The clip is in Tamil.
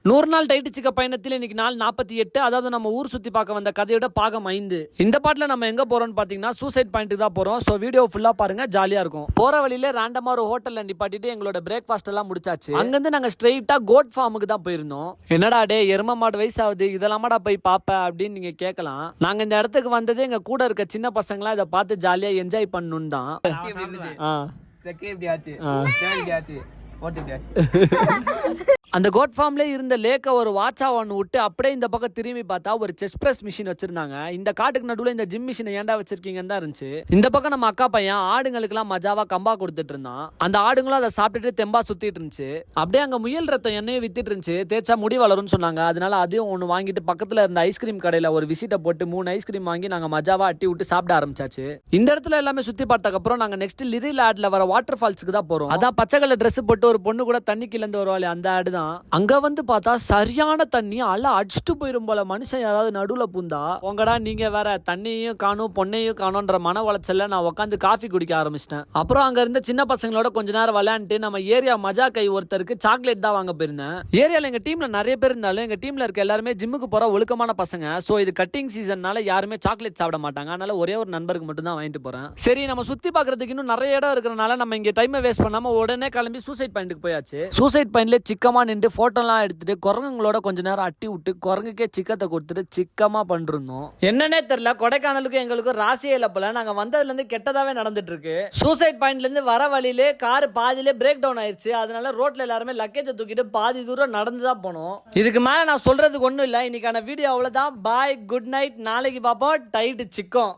100 நாள் டைட்டு சிக்க பயணத்தில் இன்னைக்கு நாள் 48. அதாவது நம்ம ஊர் சுத்தி பார்க்க வந்த கதையோட பாகம் 5. இந்த பாட்டுல நம்ம எங்க போறோம்னு பாத்தீங்கன்னா சூசைட் பாயிண்ட்டுக்கு தான் போறோம். சோ வீடியோ ஃபுல்லா பாருங்க, ஜாலியா இருக்கும். போற வழியில ரேண்டமா ஒரு ஹோட்டல்ல நிப்பாட்டிட்டு எங்களோட பிரேக்ஃபாஸ்ட் எல்லாம் முடிச்சாச்சு. அங்கிருந்து நாங்க ஸ்ட்ரெயிட்டா கோட் ஃபார்முக்கு தான் போயிருந்தோம். என்னடா டே எரும மாடு வயசாகுது, இதெல்லாமாடா போய் பாப்ப அப்படின்னு நீங்க கேட்கலாம். நாங்க இந்த இடத்துக்கு வந்ததே எங்க கூட இருக்க சின்ன பசங்களா இதை பார்த்து ஜாலியா என்ஜாய் பண்ணணும் தான். அந்த கோட் ஃபார்ம்ல இருந்த லேக்க ஒரு வாட்சா ஒன்று விட்டு அப்படியே இந்த பக்கம் திரும்பி பார்த்தா ஒரு செஸ் பிரஸ் மிஷின் வச்சிருந்தாங்க. இந்த காட்டுக்கு நடுவில் இந்த ஜிம் மிஷினை ஏன்டா வச்சிருக்கீங்கன்னு தான் இருந்துச்சு. இந்த பக்கம் நம்ம அக்கா பையன் ஆடுங்களுக்குலாம் மஜாவா கம்பா கொடுத்துட்டு இருந்தான். அந்த ஆடுங்களும் அதை சாப்பிட்டுட்டு தெம்பா சுத்திட்டு இருந்துச்சு. அப்படியே அங்க முயல் ரத்தம் எண்ணெயும் வித்துட்டு இருந்துச்சு. தேய்ச்சா முடி வளரும்னு சொன்னாங்க. அதனால அதையும் ஒன்று வாங்கிட்டு பக்கத்துல இருந்த ஐஸ்கிரீம் கடையில ஒரு விசிட்டை போட்டு 3 ஐஸ்கிரீம் வாங்கி நாங்க மஜாவா அட்டி விட்டு சாப்பிட ஆரம்பிச்சாச்சு. இந்த இடத்துல எல்லாமே சுத்தி பார்த்ததுக்கு அப்புறம் நாங்க நெக்ஸ்ட் லிரில் ஆட்ல வர வாட்டர் ஃபால்ஸ்க்கு தான் போறோம். அதான் பச்சை கலர் ட்ரெஸ் போட்டு ஒரு பொண்ணு கூட தண்ணி கிளந்து வருவாள், அந்த ஆடு தான். அங்க வந்து பார்த்தா சரியான தண்ணி, அல அடிச்சுட்டு போயிரும் போல. மனுஷன் யாராவது நடுவுல பூந்தா உங்கடா நீங்க வேற தண்ணியும் காணும் பொண்ணையும் காணும்ன்ற மன வளச்சல்ல நான் உட்காந்து காஃபி குடிக்க ஆரம்பிச்சிட்டேன். அப்புறம் அங்க இருந்த சின்ன பசங்களோட கொஞ்ச நேரம் விளையாண்டுட்டு நம்ம ஏரியா மஜா கை ஒருத்தருக்கு சாக்லேட் தான் வாங்க போயிருந்தேன். ஏரியால எங்க டீம்ல நிறைய பேர் இருந்தாலும் எங்க டீம்ல இருக்க எல்லாருமே ஜிம்முக்கு போற ஒழுக்கமான பசங்க. சோ இது கட்டிங் சீசன்னால யாருமே சாக்லேட் சாப்பிட மாட்டாங்க. அதனால ஒரே ஒரு நண்பருக்கு மட்டும் தான் வாங்கிட்டு போறேன். சரி நம்ம சுத்தி பாக்குறதுக்கு இன்னும் நிறைய இடம் இருக்கிறனால நம்ம இங்க டைமை வேஸ்ட் பண்ணாம உடனே கிளம்பி சூசைட் பாயிண்ட்டுக்கு போயாச்சு. சூசைட் பாயிண்ட்ல சிக்கமா நின்று போட்டோலாம் எடுத்துட்டு குரங்குங்களோட கொஞ்ச நேரம் அட்டி விட்டு குரங்குக்கே சிக்கத்தை கொடுத்துட்டு சிக்கமா பண்ணிருந்தோம். என்னன்னே தெரியல, கொடைக்கானலுக்கும் எங்களுக்கும் ராசியே இல்ல போல. நாங்க வந்ததுல இருந்து கெட்டதாவே நடந்துட்டு இருக்கு. சூசைட் பாயிண்ட்ல இருந்து வர வழியிலே கார் பாதியிலே பிரேக் டவுன் ஆயிடுச்சு. அதனால ரோட்ல எல்லாருமே லக்கேஜை தூக்கிட்டு பாதி தூரம் நடந்துதான் போனோம். இதுக்கு மேல நான் சொல்றதுக்கு ஒண்ணும் இல்ல. இன்னைக்கான வீடியோ அவ்வளவுதான். பாய், குட் நைட். நாளைக்கு பாப்போம் டைட் சிக்கம்.